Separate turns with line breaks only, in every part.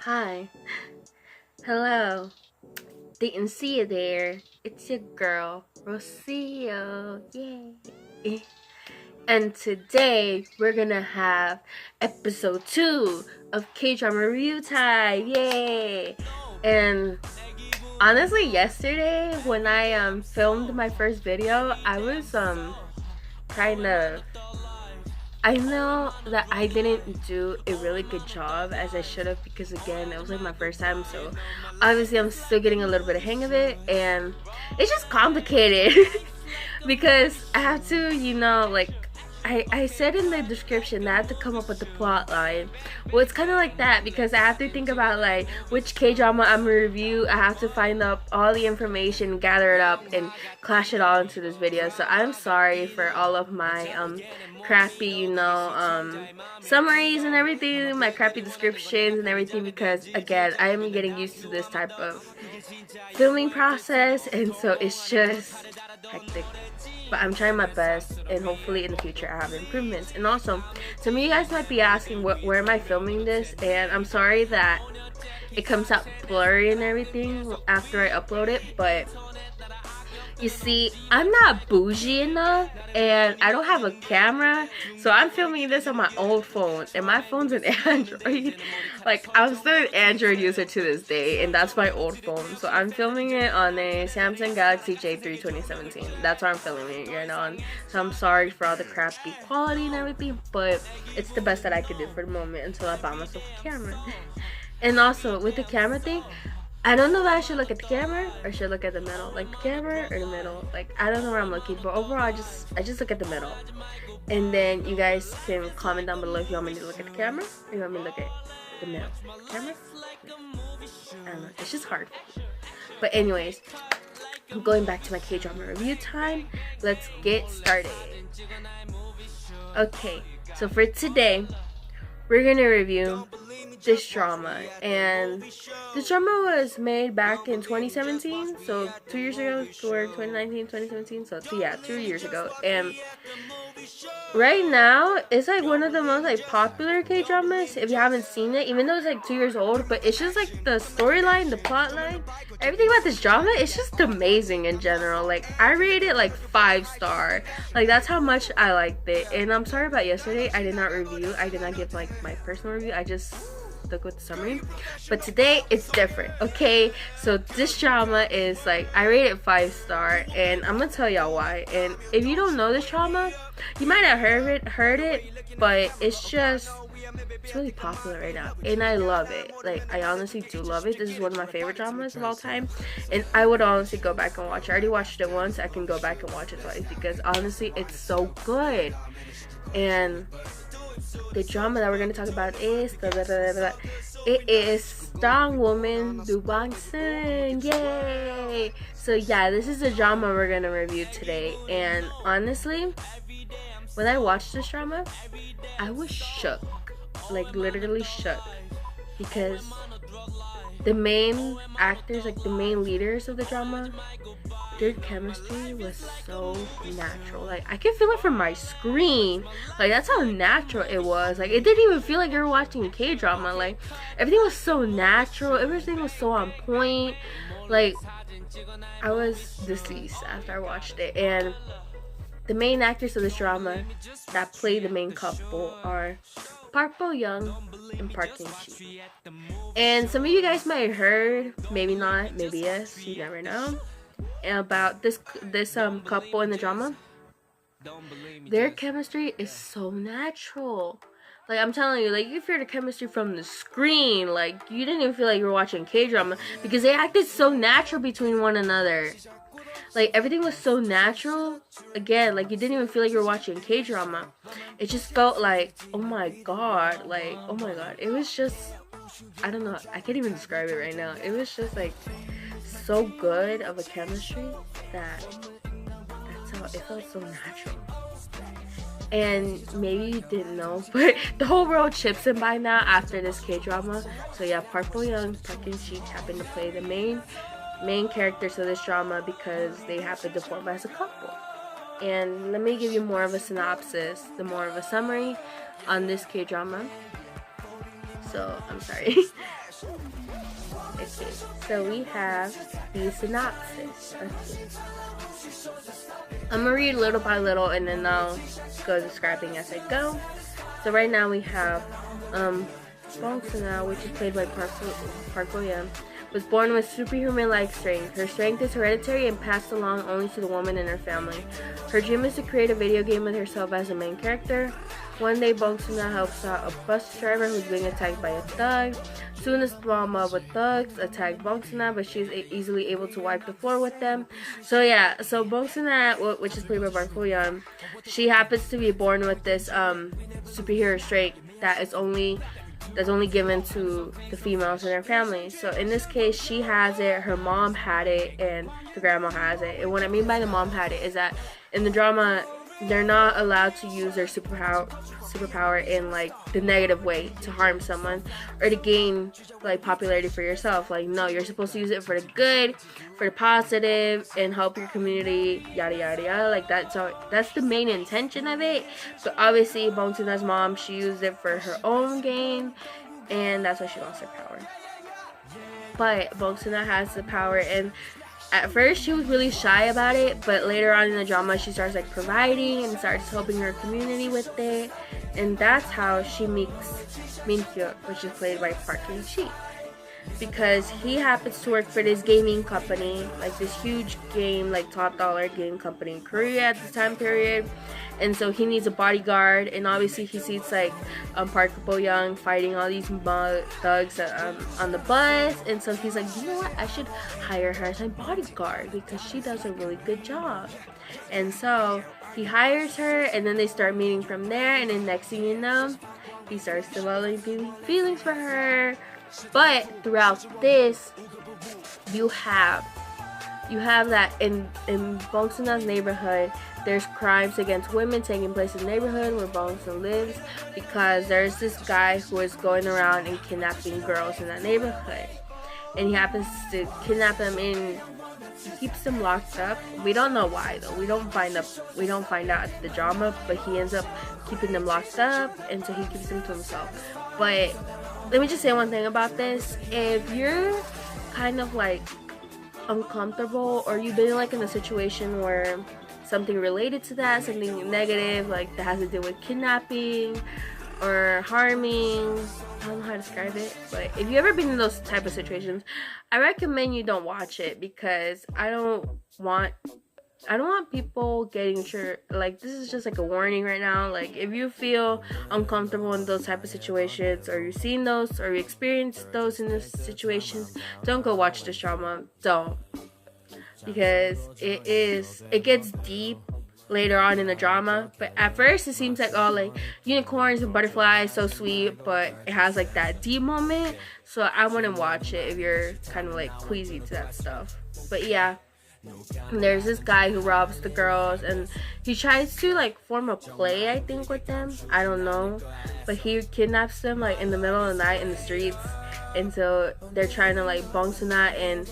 Hi. Hello. Didn't see you there. It's your girl, Rocio. Yay. And today we're gonna have episode 2 of Kdrama Review Time. Yay. And honestly, yesterday when I filmed my first video, I was kind of, I know that I didn't do a really good job as I should have, because again, it was like my first time, so obviously I'm still getting a little bit of hang of it, and it's just complicated because I have to, like I said in the description that I have to come up with the plot line. Well, it's kind of like that because I have to think about like which K-drama I'm gonna review. I have to find up all the information, gather it up, and clash it all into this video. So I'm sorry for all of my crappy, summaries and everything, my crappy descriptions and everything, because again, I am getting used to this type of filming process, and so it's just hectic. But I'm trying my best, and hopefully in the future I have improvements. And also, some of you guys might be asking where am I filming this, and I'm sorry that it comes out blurry and everything after I upload it, but you see, I'm not bougie enough, and I don't have a camera, so I'm filming this on my old phone, and my phone's an Android. Like, I'm still an Android user to this day, and that's my old phone. So I'm filming it on a Samsung Galaxy J3 2017. That's where I'm filming it right on. So I'm sorry for all the crappy quality and everything, but it's the best that I could do for the moment until I buy myself a camera. And also, with the camera thing, I don't know if I should look at the camera or should look at the middle. Like the camera or the middle. Like, I don't know where I'm looking, but overall I just look at the middle. And then you guys can comment down below if you want me to look at the camera or you want me to look at the middle. The camera? I don't know. It's just hard. But anyways, going back to my K-drama review time. Let's get started. Okay, so for today, we're gonna review this drama, and this drama was made back in 2017, so 2 years ago, or 2019, 2017, so yeah, 2 years ago. And right now it's like one of the most like popular K-dramas if you haven't seen it, even though it's like 2 years old. But it's just like the storyline, the plot line, everything about this drama, it's just amazing in general. Like, I rated it like 5-star. Like, that's how much I liked it. And I'm sorry about yesterday, I did not review, I did not give like my personal review, I just stuck with the summary. But today it's different. Okay, so this drama is like, I rated it 5-star, and I'm gonna tell y'all why. And if you don't know this drama, you might have heard it, but it's really popular right now, and I love it. Like, I honestly do love it. This is one of my favorite dramas of all time, and I would honestly go back and watch it. I already watched it once. I can go back and watch it twice because honestly it's so good. And the drama that we're going to talk about is it is Woman Do Bong Soon. Yay! So yeah, this is the drama we're going to review today. And honestly, when I watched this drama, I was shook. Like, literally shook, because the main actors, like the main leaders of the drama, their chemistry was so natural. Like, I could feel it from my screen. Like, that's how natural it was. Like, it didn't even feel like you were watching a K-drama. Like, everything was so natural. Everything was so on point. Like, I was deceased after I watched it. And the main actors of this drama that play the main couple are Park Bo Young and Park Kin Chi. And some of you guys might have heard, maybe not, maybe yes, you never know, about this couple in the drama. Their chemistry is so natural. Like, I'm telling you, like, you feel the chemistry from the screen. Like, you didn't even feel like you were watching K-drama because they acted so natural between one another. Like, everything was so natural. Again, like, you didn't even feel like you were watching K-drama. It just felt like, oh my god. Like, oh my god. It was just, I don't know. I can't even describe it right now. It was just, like, so good of a chemistry that that's how it felt, so natural. And maybe you didn't know, but the whole world chips in by now after this K-drama. So yeah, Park Bo Young, Park Kin Chi happen to play the main characters of this drama because they happen to form as a couple. And let me give you more of a synopsis, more of a summary on this K-drama. So, I'm sorry. Okay, so we have the synopsis. Okay. I'm gonna read little by little and then I'll go describing as I go. So right now we have Bong Soon, which is played by Park Bo-young, was born with superhuman-like strength. Her strength is hereditary and passed along only to the woman in her family. Her dream is to create a video game with herself as the main character. One day, Bong Soon helps out a bus driver who's being attacked by a thug. Soon, a small mob with thugs attack Bong Soon, but she's easily able to wipe the floor with them. So yeah, so Bong Soon, which is played by Park Bo-young, she happens to be born with this superhero strength that's only given to the females in her family. So in this case, she has it, her mom had it, and the grandma has it. And what I mean by the mom had it is that in the drama, they're not allowed to use their superpower in like the negative way to harm someone or to gain like popularity for yourself. Like, no, you're supposed to use it for the good, for the positive, and help your community, yada yada yada. Like that's the main intention of it. But obviously, Bong Soon-na's mom, she used it for her own gain, and that's why she lost her power. But Bong Soon-na has the power, and at first she was really shy about it, but later on in the drama she starts like providing and starts helping her community with it, and that's how she meets Min-hyuk, which is played by Park Hae-shi, because he happens to work for this gaming company, like this huge game, like top dollar game company in Korea at this time period. And so he needs a bodyguard, and obviously he sees like Park Bo-young fighting all these thugs on the bus, and so he's like, you know what, I should hire her as my bodyguard because she does a really good job. And so he hires her, and then they start meeting from there, and then next thing you know, he starts developing feelings for her. But throughout this, you have that in Bong Soon-na's neighborhood, there's crimes against women taking place in the neighborhood where Bong Soon lives, because there's this guy who is going around and kidnapping girls in that neighborhood, and he happens to kidnap them and he keeps them locked up. We don't know why though. We don't find out the drama, but he ends up keeping them locked up, and so he keeps them to himself. But let me just say one thing about this: if you're kind of like uncomfortable, or you've been like in a situation where something related to that, something negative, like that has to do with kidnapping or harming, I don't know how to describe it, but if you've ever been in those type of situations, I recommend you don't watch it, because I don't want people getting sure. Like, this is just like a warning right now. Like, if you feel uncomfortable in those type of situations, or you've seen those, or you experienced those in those situations, don't go watch this drama. Don't, because it gets deep later on in the drama. But at first it seems like, oh, like unicorns and butterflies, so sweet, but it has like that deep moment. So I wouldn't watch it if you're kind of like queasy to that stuff. But yeah, there's this guy who robs the girls, and he tries to like form a play, I think, with them. I don't know, but he kidnaps them like in the middle of the night in the streets, and so they're trying to like Bong Soon-na and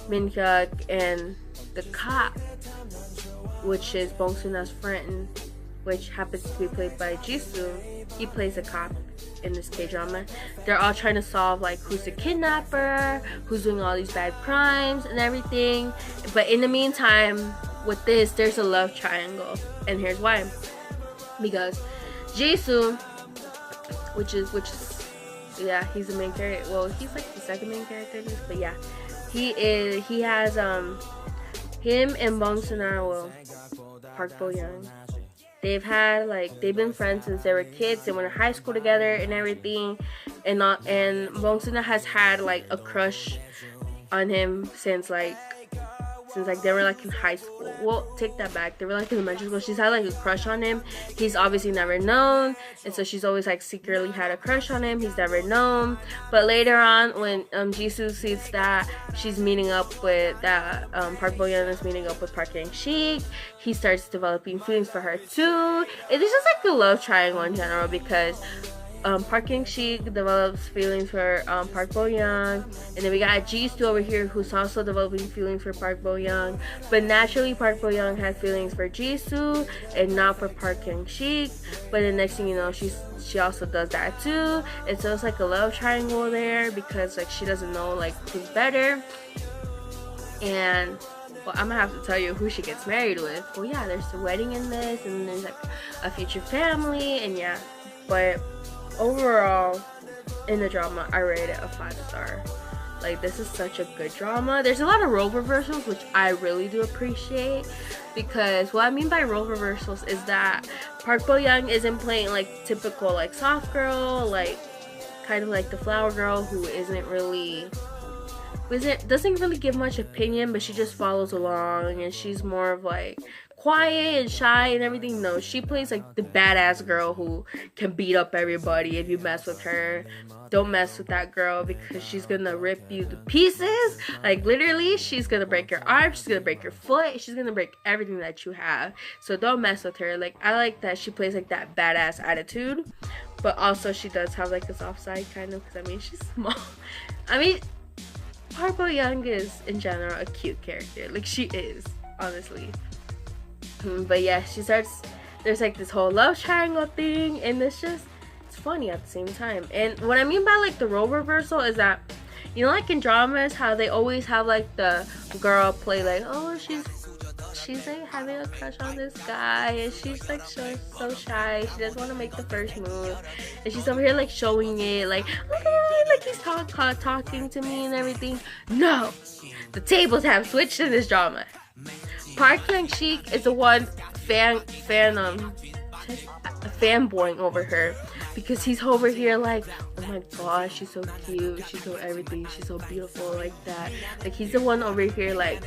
Min-hyuk and the cop, which is Bong Soon-na's friend, which happens to be played by Jisoo. He plays a cop in this K-drama. They're all trying to solve like who's the kidnapper, who's doing all these bad crimes and everything. But in the meantime, with this, there's a love triangle, and here's why. Because Jisoo, which is yeah, he's the main character. Well, he's like the second main character in this, but yeah, he has him and Bong Soon-na, well, Park Bo-young, they've been friends since they were kids. They went to high school together and everything, and Bong Soon-na has had like a crush on him since they were like in high school. Well, take that back, they were like in elementary school. She's had like a crush on him. He's obviously never known, and so she's always like secretly had a crush on him. He's never known. But later on, when Jisoo sees that she's meeting up with Park Bo-young is meeting up with Park Hae-shi, he starts developing feelings for her too. It's just like a love triangle in general, because Park Hyung-sik develops feelings for Park Bo-young, and then we got Jisoo over here who's also developing feelings for Park Bo-young. But naturally, Park Bo-young has feelings for Jisoo and not for Park Hyung-sik. But the next thing you know, she also does that too, and so it's like a love triangle there because like she doesn't know like who's better. And well, I'm gonna have to tell you who she gets married with. Well, yeah, there's the wedding in this, and then there's like a future family, and yeah. But overall, in the drama, I rate it a 5-star. Like, this is such a good drama. There's a lot of role reversals, which I really do appreciate, because what I mean by role reversals is that Park Bo-young isn't playing like typical like soft girl, like kind of like the flower girl who doesn't really give much opinion, but she just follows along, and she's more of like quiet and shy and everything. No, she plays like the badass girl who can beat up everybody if you mess with her. Don't mess with that girl because she's gonna rip you to pieces. Like, literally, she's gonna break your arm, she's gonna break your foot, she's gonna break everything that you have. So don't mess with her. Like, I like that she plays like that badass attitude, but also she does have like a soft side kind of, because I mean, she's small. I mean, Park Bo-young is in general a cute character. Like, she is, honestly. But yeah, there's like this whole love triangle thing, and it's funny at the same time. And what I mean by like the role reversal is that, you know, like in dramas, how they always have like the girl play like, oh, she's like having a crush on this guy, and she's like so shy, she doesn't want to make the first move, and she's over here like showing it, like, okay, like he's talking to me and everything. No, the tables have switched in this drama. Park Hyung-sik is the one fanboying over her, because he's over here like, oh my gosh, she's so cute, she's so everything, she's so beautiful, like that. Like, he's the one over here like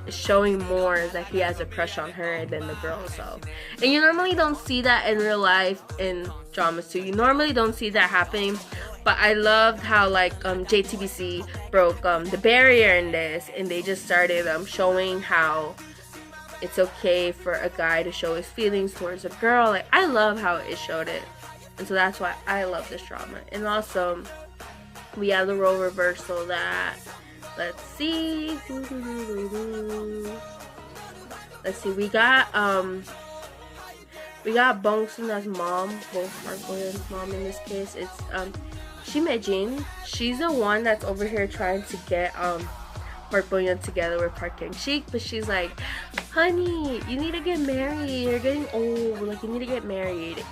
showing more that he has a crush on her than the girl herself. And you normally don't see that in real life in dramas too. You normally don't see that happening. But I loved how like JTBC broke the barrier in this, and they just started showing how it's okay for a guy to show his feelings towards a girl. Like, I love how it showed it, and so that's why I love this drama. And also, we have the role reversal that, let's see, we got Bong Soon as mom, both Park Bo-young's mom in this case. It's Shi Mejin. She's the one that's over here trying to get Park Bo-young together with Park Hyung-sik, but she's like, honey, you need to get married, you're getting old, like, you need to get married,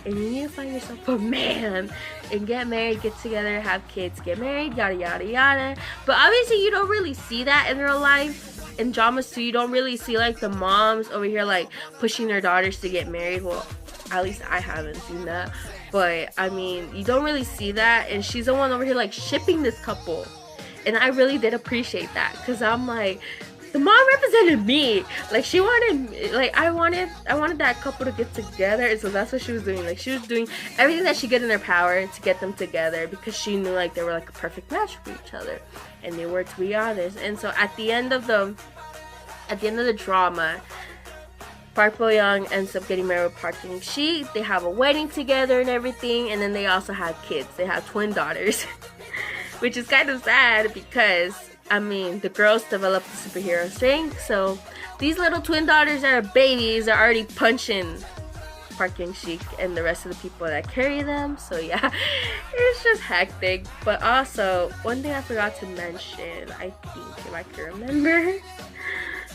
and you need to find yourself a man and get married, get together, have kids, get married, yada yada yada. But obviously you don't really see that in real life. In dramas too, you don't really see like the moms over here like pushing their daughters to get married. Well, at least I haven't seen that, but I mean, you don't really see that. And she's the one over here like shipping this couple, and I really did appreciate that, because I'm like, the mom represented me. Like, she wanted, like, I wanted that couple to get together, and so that's what she was doing. Like, she was doing everything that she could in her power to get them together, because she knew like they were like a perfect match for each other, and they were, to be honest. And so at the end of the drama, Park Bo-young ends up getting married with Park Hyung-sik. They have a wedding together and everything, and then they also have kids. They have twin daughters, which is kind of sad because, I mean, the girls developed the superhero strength, so these little twin daughters that are babies are already punching Park Hyung-sik and the rest of the people that carry them. So yeah, it's just hectic. But also, one thing I forgot to mention, I think, if I can remember,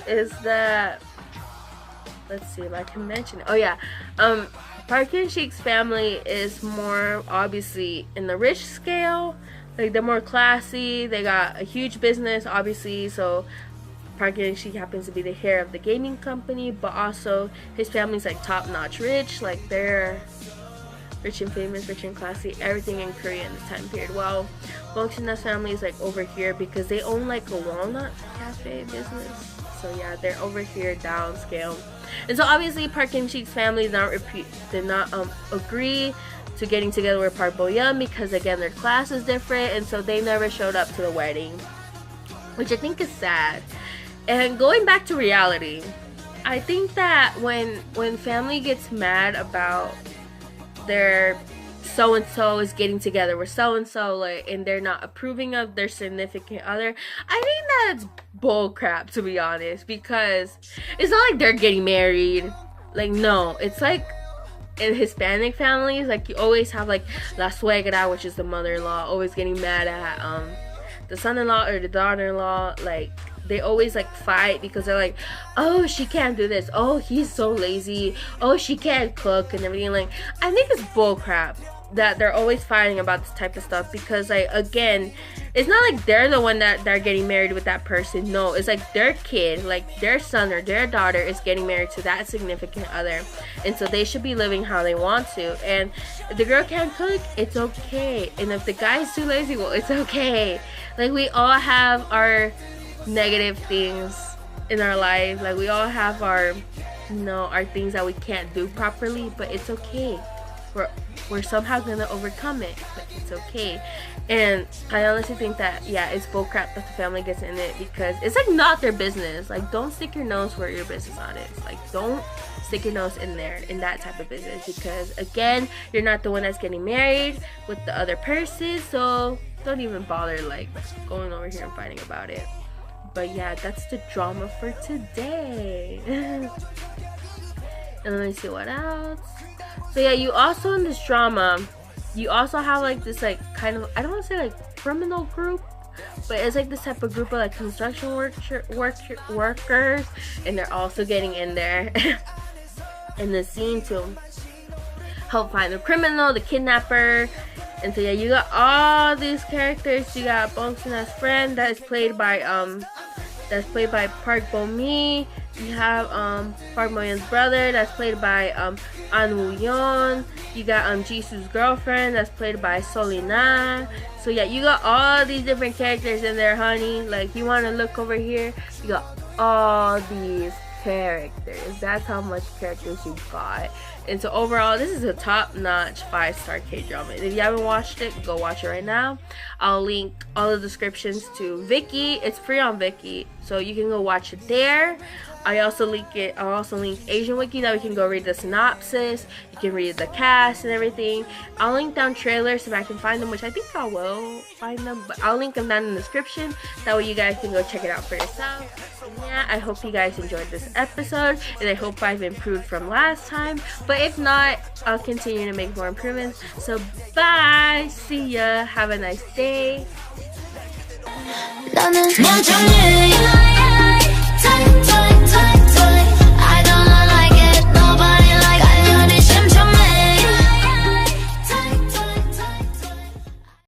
is that, let's see if I can mention it. Oh yeah, Park Hyung-sik's family is more obviously in the rich scale. Like, they're more classy, they got a huge business obviously, so Park Hyung-sik happens to be the heir of the gaming company, but also his family's like top-notch rich. Like, they're rich and famous, rich and classy, everything in Korea in this time period. Well, Bong Soon-na's family is like over here because they own like a walnut cafe business. So yeah, they're over here downscale. And so obviously Park Hyung-sik's family did not agree to getting together with Park Bo-young, because again, their class is different, and so they never showed up to the wedding, which I think is sad. And going back to reality, I think that when family gets mad about their so and so is getting together with so and so, like, and they're not approving of their significant other. I think that's bull crap, to be honest, because it's not like they're getting married. Like, no, it's like in Hispanic families, like, you always have like la suegra, which is the mother-in-law, always getting mad at the son-in-law or the daughter-in-law. Like, they always like fight because they're like, oh, she can't do this, oh, he's so lazy, oh, she can't cook and everything. Like, I think it's bull crap that they're always fighting about this type of stuff, because, like, again, it's not like they're the one that they're getting married with that person. No, it's like their kid, like their son or their daughter is getting married to that significant other, and so they should be living how they want to. And if the girl can't cook, it's okay, and if the guy's too lazy, well, it's okay. Like, we all have our negative things in our life. Like, we all have our, you know, our things that we can't do properly, but it's okay. We're somehow gonna overcome it, but it's okay. And I honestly think that, yeah, it's bullcrap that the family gets in it, because it's like not their business. Like, don't stick your nose where your business not is. Like, don't stick your nose in there, in that type of business, because, again, you're not the one that's getting married with the other person, so don't even bother like going over here and fighting about it. But yeah, that's the drama for today. And let me see what else. So yeah, you also, in this drama, you also have like this like kind of, I don't want to say like criminal group, but it's like this type of group of like construction workers, and they're also getting in there in the scene to help find the criminal, the kidnapper. And so yeah, you got all these characters. You got Bong Soon's friend that is played by Park Bo-mi. You have Park Bo-young's brother that's played by An Woo-yeon. You got Jisoo's girlfriend that's played by Solina. So yeah, you got all these different characters in there, honey. Like, you want to look over here, you got all these characters. That's how much characters you got. And so overall, this is a top-notch 5-star K-drama. If you haven't watched it, go watch it right now. I'll link all the descriptions to Viki. It's free on Viki, so you can go watch it there. I'll also link Asian Wiki, that we can go read the synopsis. You can read the cast and everything. I'll link down trailers if I can find them, which I think I will find them, but I'll link them down in the description. That way you guys can go check it out for yourself. And yeah, I hope you guys enjoyed this episode, and I hope I've improved from last time. But if not, I'll continue to make more improvements. So bye, see ya, have a nice day.